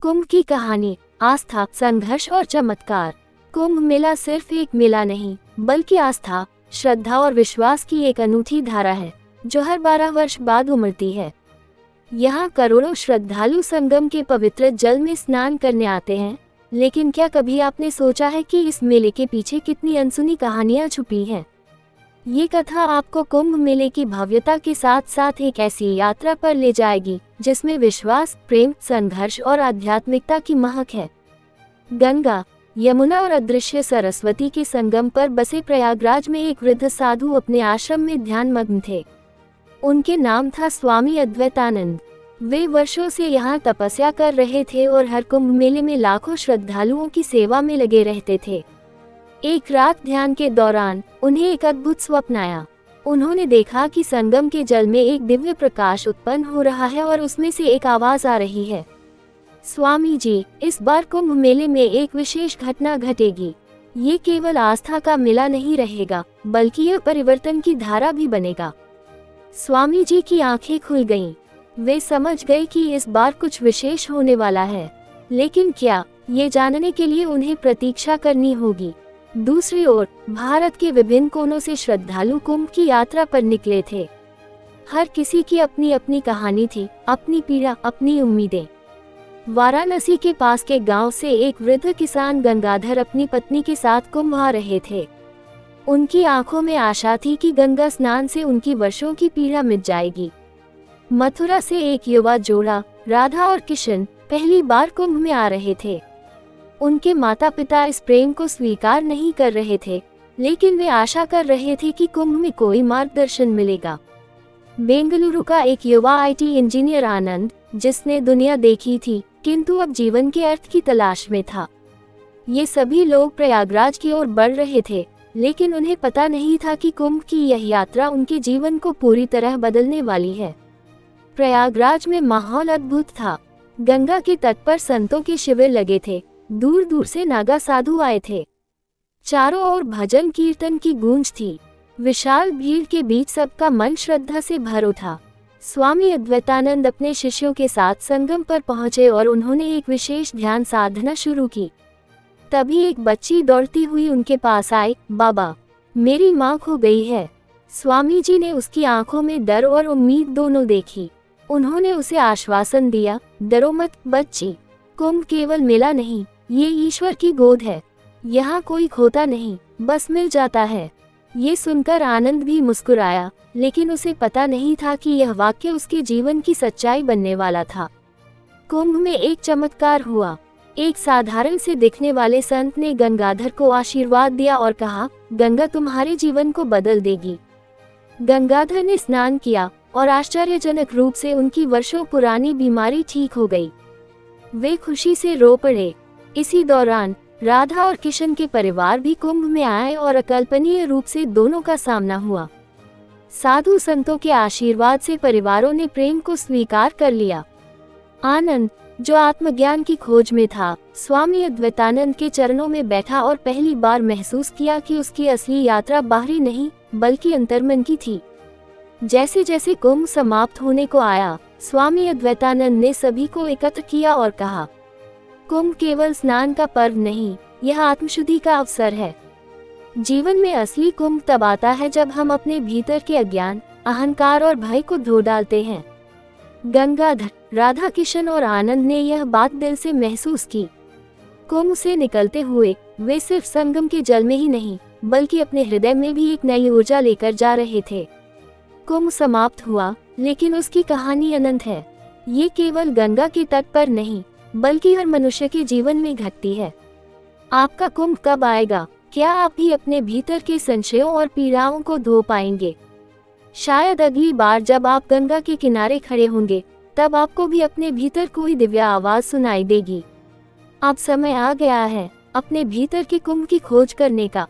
कुंभ की कहानी, आस्था, संघर्ष और चमत्कार। कुंभ मेला सिर्फ एक मेला नहीं, बल्कि आस्था, श्रद्धा और विश्वास की एक अनूठी धारा है, जो हर 12 वर्ष बाद उमड़ती है। यहाँ करोड़ों श्रद्धालु संगम के पवित्र जल में स्नान करने आते हैं, लेकिन क्या कभी आपने सोचा है कि इस मेले के पीछे कितनी अनसुनी कहानियाँ छुपी हैं? ये कथा आपको कुंभ मेले की भव्यता के साथ साथ एक ऐसी यात्रा पर ले जाएगी जिसमें विश्वास, प्रेम, संघर्ष और आध्यात्मिकता की महक है। गंगा, यमुना और अदृश्य सरस्वती के संगम पर बसे प्रयागराज में एक वृद्ध साधु अपने आश्रम में ध्यानमग्न थे। उनके नाम था स्वामी अद्वैतानंद। वे वर्षों से यहाँ तपस्या कर रहे थे और हर कुंभ मेले में लाखों श्रद्धालुओं की सेवा में लगे रहते थे। एक रात ध्यान के दौरान उन्हें एक अद्भुत स्वप्न आया। उन्होंने देखा कि संगम के जल में एक दिव्य प्रकाश उत्पन्न हो रहा है और उसमें से एक आवाज आ रही है, स्वामी जी, इस बार कुंभ मेले में एक विशेष घटना घटेगी। ये केवल आस्था का मेला नहीं रहेगा, बल्कि यह परिवर्तन की धारा भी बनेगा। स्वामी जी की आंखें खुल गईं। वे समझ गए कि इस बार कुछ विशेष होने वाला है, लेकिन क्या, ये जानने के लिए उन्हें प्रतीक्षा करनी होगी। दूसरी ओर भारत के विभिन्न कोनों से श्रद्धालु कुंभ की यात्रा पर निकले थे। हर किसी की अपनी अपनी कहानी थी, अपनी पीड़ा, अपनी उम्मीदें। वाराणसी के पास के गांव से एक वृद्ध किसान गंगाधर अपनी पत्नी के साथ कुंभ आ रहे थे। उनकी आंखों में आशा थी कि गंगा स्नान से उनकी वर्षों की पीड़ा मिट जाएगी। मथुरा से एक युवा जोड़ा, राधा और किशन, पहली बार कुंभ में आ रहे थे। उनके माता पिता इस प्रेम को स्वीकार नहीं कर रहे थे, लेकिन वे आशा कर रहे थे कि कुंभ में कोई मार्गदर्शन मिलेगा। बेंगलुरु का एक युवा आईटी इंजीनियर आनंद, जिसने दुनिया देखी थी किंतु अब जीवन के अर्थ की तलाश में था। ये सभी लोग प्रयागराज की ओर बढ़ रहे थे, लेकिन उन्हें पता नहीं था कि कुंभ की यह यात्रा उनके जीवन को पूरी तरह बदलने वाली है। प्रयागराज में माहौल अद्भुत था। गंगा के तट पर संतों के शिविर लगे थे, दूर दूर से नागा साधु आए थे। चारों ओर भजन कीर्तन की गूंज थी। विशाल भीड़ के बीच सबका मन श्रद्धा से भर उठा। स्वामी अद्वैतानंद अपने शिष्यों के साथ संगम पर पहुंचे और उन्होंने एक विशेष ध्यान साधना शुरू की। तभी एक बच्ची दौड़ती हुई उनके पास आई, बाबा, मेरी माँ खो गई है। स्वामी जी ने उसकी आंखों में डर और उम्मीद दोनों देखी। उन्होंने उसे आश्वासन दिया, डरो मत बच्ची, कुंभ केवल मेला नहीं, ये ईश्वर की गोद है। यहाँ कोई खोता नहीं, बस मिल जाता है। ये सुनकर आनंद भी मुस्कुराया, लेकिन उसे पता नहीं था कि यह वाक्य उसके जीवन की सच्चाई बनने वाला था। कुंभ में एक चमत्कार हुआ। एक साधारण से दिखने वाले संत ने गंगाधर को आशीर्वाद दिया और कहा, गंगा तुम्हारे जीवन को बदल देगी। गंगाधर ने स्नान किया और आश्चर्यजनक रूप से उनकी वर्षों पुरानी बीमारी ठीक हो गई। वे खुशी से रो पड़े। इसी दौरान राधा और किशन के परिवार भी कुंभ में आए और अकल्पनीय रूप से दोनों का सामना हुआ। साधु संतों के आशीर्वाद से परिवारों ने प्रेम को स्वीकार कर लिया। आनंद, जो आत्मज्ञान की खोज में था, स्वामी अद्वैतानंद के चरणों में बैठा और पहली बार महसूस किया कि उसकी असली यात्रा बाहरी नहीं, बल्कि अंतर्मन की थी। जैसे जैसे कुंभ समाप्त होने को आया, स्वामी अद्वैतानंद ने सभी को एकत्र किया और कहा, कुंभ केवल स्नान का पर्व नहीं, यह आत्मशुद्धि का अवसर है। जीवन में असली कुंभ तब आता है जब हम अपने भीतर के अज्ञान, अहंकार और भय को धो डालते हैं। गंगाधर, राधा किशन और आनंद ने यह बात दिल से महसूस की। कुंभ से निकलते हुए वे सिर्फ संगम के जल में ही नहीं, बल्कि अपने हृदय में भी एक नई ऊर्जा लेकर जा रहे थे। कुंभ समाप्त हुआ, लेकिन उसकी कहानी अनंत है। ये केवल गंगा के तट पर नहीं, बल्कि हर मनुष्य के जीवन में घटती है। आपका कुंभ कब आएगा? क्या आप भी अपने भीतर के संशयों और पीड़ाओं को धो पाएंगे? शायद अगली बार जब आप गंगा के किनारे खड़े होंगे, तब आपको भी अपने भीतर कोई दिव्य आवाज सुनाई देगी। अब समय आ गया है अपने भीतर के कुंभ की खोज करने का।